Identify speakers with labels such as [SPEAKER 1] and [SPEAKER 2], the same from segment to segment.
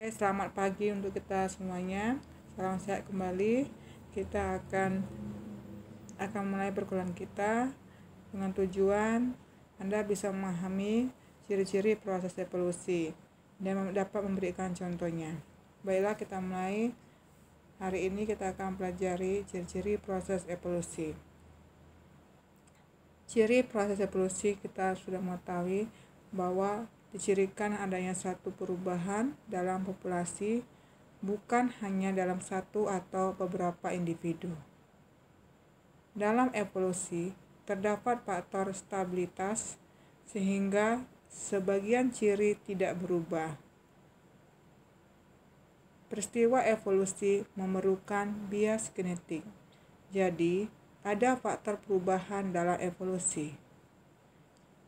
[SPEAKER 1] Selamat pagi untuk kita semuanya. Salam sehat kembali. Kita akan mulai perkuliahan kita dengan tujuan Anda bisa memahami ciri-ciri proses evolusi dan dapat memberikan contohnya. Baiklah, kita mulai. Hari ini kita akan pelajari ciri-ciri proses evolusi. Ciri proses evolusi kita sudah mengetahui bahwa dicirikan adanya satu perubahan dalam populasi, bukan hanya dalam satu atau beberapa individu. Dalam evolusi, terdapat faktor stabilitas sehingga sebagian ciri tidak berubah. Peristiwa evolusi memerlukan bias genetik. Jadi, ada faktor perubahan dalam evolusi.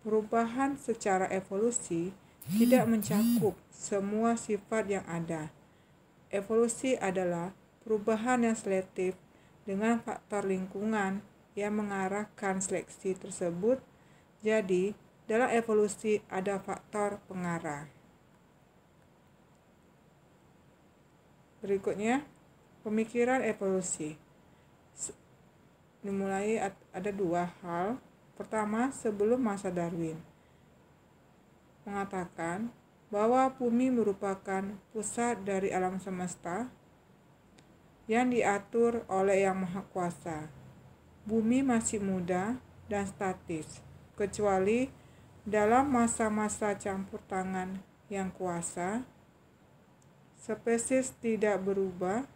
[SPEAKER 1] Perubahan secara evolusi tidak mencakup semua sifat yang ada. Evolusi adalah perubahan yang selektif dengan faktor lingkungan yang mengarahkan seleksi tersebut. Jadi, dalam evolusi ada faktor pengarah. Berikutnya, pemikiran evolusi. Dimulai ada dua hal. Pertama, sebelum masa Darwin mengatakan bahwa bumi merupakan pusat dari alam semesta yang diatur oleh Yang Maha Kuasa. Bumi masih muda dan statis, kecuali dalam masa-masa campur tangan yang kuasa, spesies tidak berubah.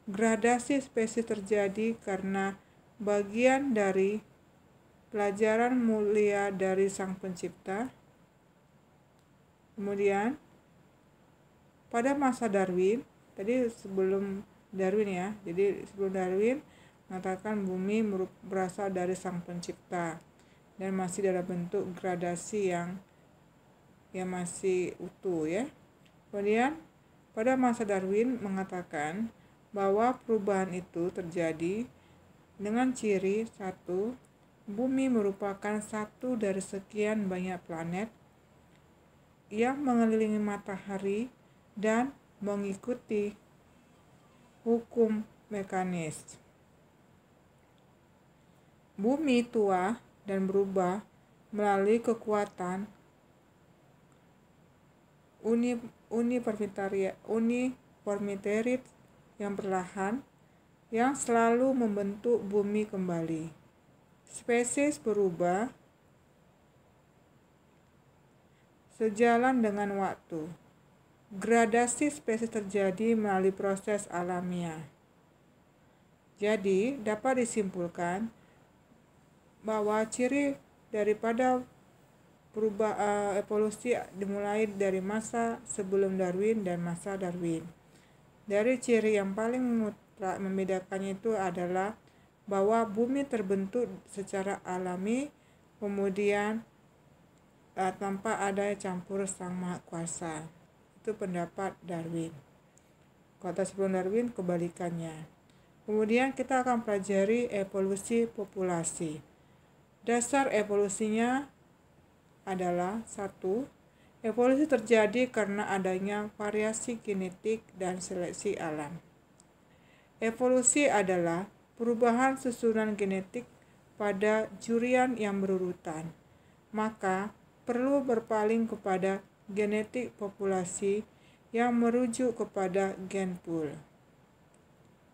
[SPEAKER 1] Gradasi spesies terjadi karena bagian dari pelajaran mulia dari Sang Pencipta. Kemudian, pada masa Darwin, tadi sebelum Darwin ya, jadi sebelum Darwin mengatakan bumi berasal dari Sang Pencipta dan masih dalam bentuk gradasi yang masih utuh ya. Kemudian, pada masa Darwin mengatakan bahwa perubahan itu terjadi dengan ciri satu, bumi merupakan satu dari sekian banyak planet yang mengelilingi matahari dan mengikuti hukum mekanis. Bumi tua dan berubah melalui kekuatan uniformitarian yang perlahan yang selalu membentuk bumi kembali. Spesies berubah sejalan dengan waktu. Gradasi spesies terjadi melalui proses alamiah. Jadi, dapat disimpulkan bahwa ciri daripada evolusi dimulai dari masa sebelum Darwin dan masa Darwin. Dari ciri yang paling membedakannya itu adalah bahwa bumi terbentuk secara alami, kemudian tanpa ada campur Sang Maha Kuasa. Itu pendapat Darwin. Kata sebelum Darwin kebalikannya. Kemudian kita akan pelajari evolusi populasi. Dasar evolusinya adalah satu, evolusi terjadi karena adanya variasi genetik dan seleksi alam. Evolusi adalah perubahan susunan genetik pada jurian yang berurutan. Maka perlu berpaling kepada genetik populasi yang merujuk kepada gen pool.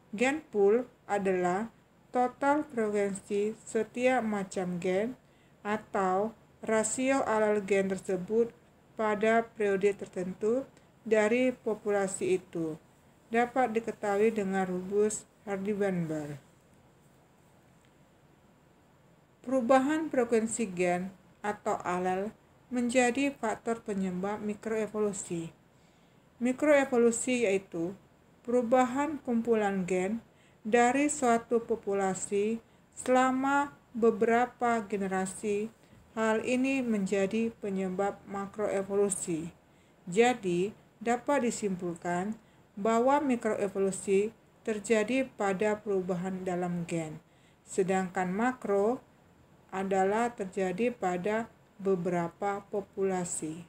[SPEAKER 1] Gen pool adalah total frekuensi setiap macam gen atau rasio alel gen tersebut pada periode tertentu dari populasi itu. Dapat diketahui dengan rumus Hardy-Weinberg. Perubahan frekuensi gen atau alel menjadi faktor penyebab mikroevolusi. Mikroevolusi yaitu perubahan kumpulan gen dari suatu populasi selama beberapa generasi. Hal ini menjadi penyebab makroevolusi. Jadi, dapat disimpulkan bahwa mikroevolusi terjadi pada perubahan dalam gen, sedangkan makro adalah terjadi pada beberapa populasi.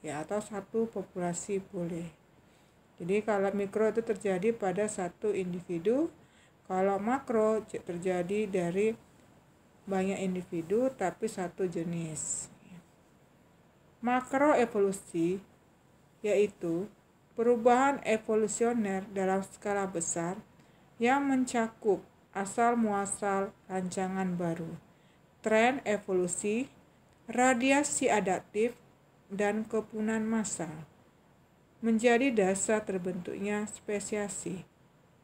[SPEAKER 1] ya, atau satu populasi boleh. Jadi kalau mikro itu terjadi pada satu individu, kalau makro terjadi dari banyak individu tapi satu jenis. Makroevolusi yaitu perubahan evolusioner dalam skala besar yang mencakup asal muasal rancangan baru, tren evolusi, radiasi adaptif, dan kepunahan massal, menjadi dasar terbentuknya spesiasi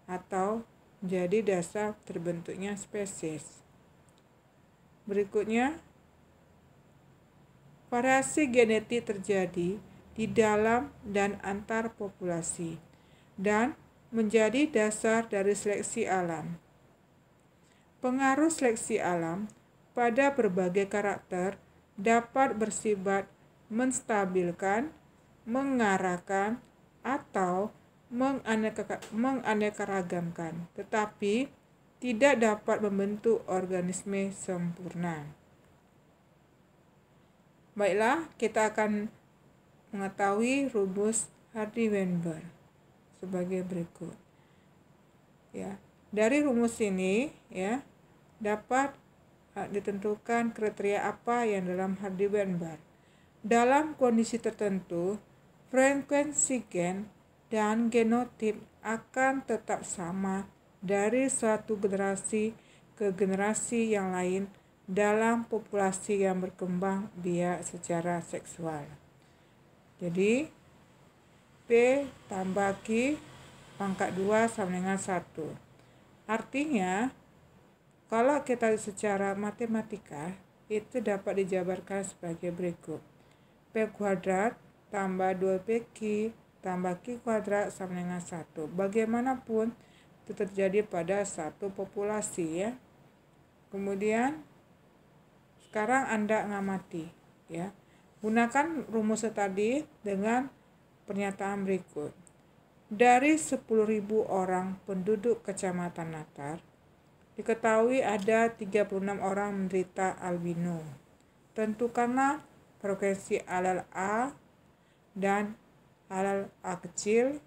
[SPEAKER 1] atau menjadi dasar terbentuknya spesies. Berikutnya, variasi genetik terjadi di dalam dan antar populasi dan menjadi dasar dari seleksi alam. Pengaruh seleksi alam pada berbagai karakter dapat bersifat menstabilkan, mengarahkan, atau menganeka-ragamkan, tetapi tidak dapat membentuk organisme sempurna. Baiklah, kita akan mengetahui rumus Hardy-Weinberg sebagai berikut. Ya, dari rumus ini ya dapat ditentukan kriteria apa yang dalam Hardy-Weinberg. Dalam kondisi tertentu, frekuensi gen dan genotip akan tetap sama dari suatu generasi ke generasi yang lain dalam populasi yang berkembang biak secara seksual. Jadi P tambah Q pangkat 2 sama dengan 1. Artinya kalau kita secara matematika itu dapat dijabarkan sebagai berikut. P kuadrat tambah 2PQ tambah Q kuadrat sama dengan 1. Bagaimanapun itu terjadi pada satu populasi ya. Kemudian sekarang Anda ngamati ya. Gunakan rumus tadi dengan pernyataan berikut. Dari 10.000 orang penduduk Kecamatan Natar, diketahui ada 36 orang menderita albino. Tentukanlah frekuensi alel A dan alel A kecil.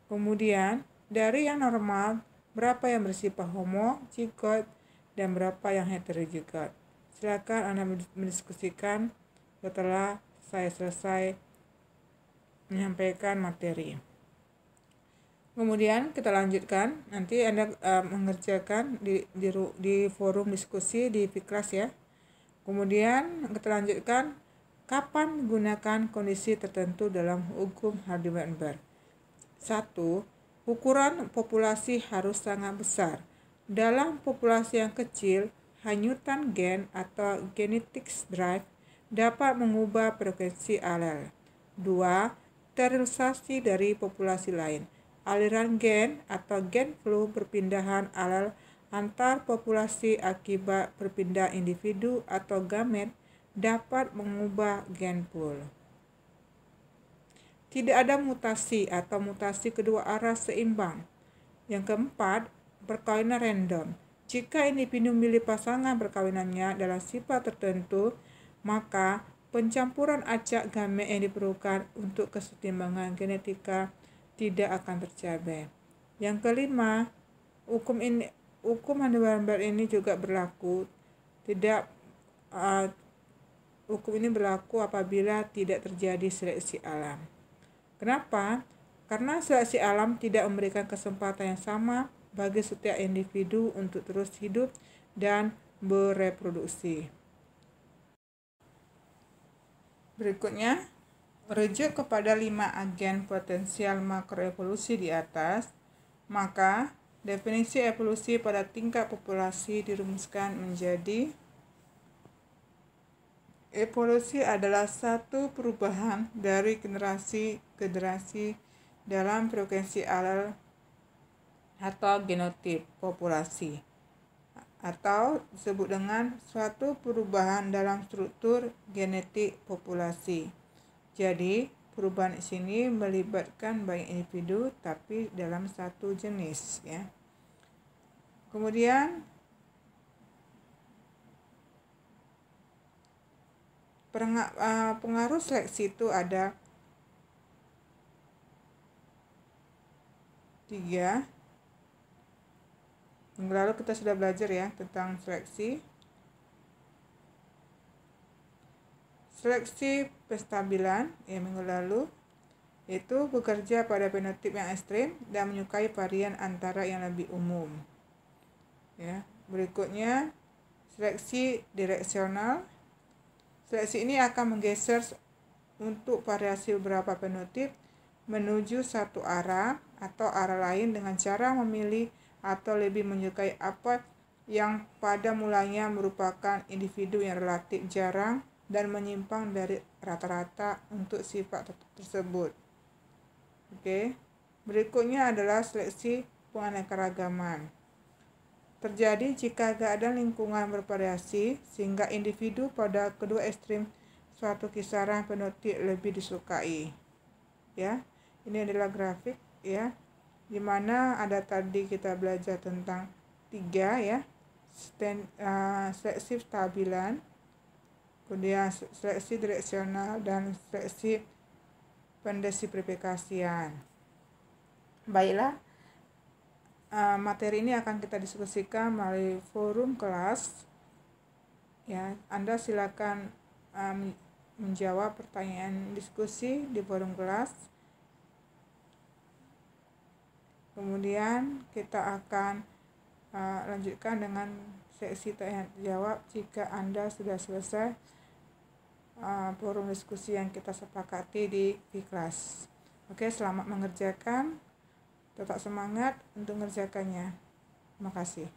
[SPEAKER 1] Kemudian dari yang normal, berapa yang bersifat homozigot dan berapa yang heterozigot. Silakan Anda mendiskusikan setelah saya selesai menyampaikan materi. Kemudian kita lanjutkan, nanti Anda mengerjakan di forum diskusi di Fikras ya. Kemudian kita lanjutkan, kapan gunakan kondisi tertentu dalam hukum Hardy-Weinberg. 1. Ukuran populasi harus sangat besar. Dalam populasi yang kecil, hanyutan gen atau genetic drive dapat mengubah frekuensi alel. 2. Sterilisasi dari populasi lain. Aliran gen atau gen flow perpindahan alel antar populasi akibat berpindah individu atau gamet dapat mengubah gen pool. Tidak ada mutasi atau mutasi kedua arah seimbang. Yang keempat, perkawinan random. Jika individu memilih pasangan perkawinannya dalam sifat tertentu, maka pencampuran acak gamet yang diperlukan untuk kesetimbangan genetika tidak akan tercapai. Yang kelima, hukum Hardy-Weinberg ini juga berlaku. Hukum ini berlaku apabila tidak terjadi seleksi alam. Kenapa? Karena seleksi alam tidak memberikan kesempatan yang sama bagi setiap individu untuk terus hidup dan bereproduksi. Berikutnya, merujuk kepada 5 agen potensial makroevolusi di atas, maka definisi evolusi pada tingkat populasi dirumuskan menjadi: evolusi adalah satu perubahan dari generasi ke generasi dalam frekuensi alel atau genotip populasi, atau disebut dengan suatu perubahan dalam struktur genetik populasi. Jadi, perubahan di sini melibatkan banyak individu tapi dalam satu jenis ya. Kemudian Pengaruh seleksi itu ada 3. Minggu lalu kita sudah belajar ya tentang seleksi. Seleksi penstabilan ya minggu lalu itu bekerja pada fenotip yang ekstrim dan menyukai varian antara yang lebih umum. Ya, berikutnya seleksi direksional. Seleksi ini akan menggeser untuk variasi beberapa fenotip menuju satu arah atau arah lain dengan cara memilih atau lebih menyukai apa yang pada mulanya merupakan individu yang relatif jarang dan menyimpang dari rata-rata untuk sifat tersebut. Oke. Berikutnya adalah seleksi penganekaragaman. Terjadi jika keadaan lingkungan bervariasi sehingga individu pada kedua ekstrim suatu kisaran fenotip lebih disukai. Ya, ini adalah grafik ya, di mana ada tadi kita belajar tentang 3 ya, seleksi stabilan, kemudian seleksi direksional dan seleksi pendesifikasian. Baiklah, materi ini akan kita diskusikan melalui forum kelas. Ya, Anda silakan menjawab pertanyaan diskusi di forum kelas. Kemudian kita akan lanjutkan dengan sesi tanya jawab jika Anda sudah selesai forum diskusi yang kita sepakati di kelas. Oke, selamat mengerjakan. Tetap semangat untuk mengerjakannya. Terima kasih.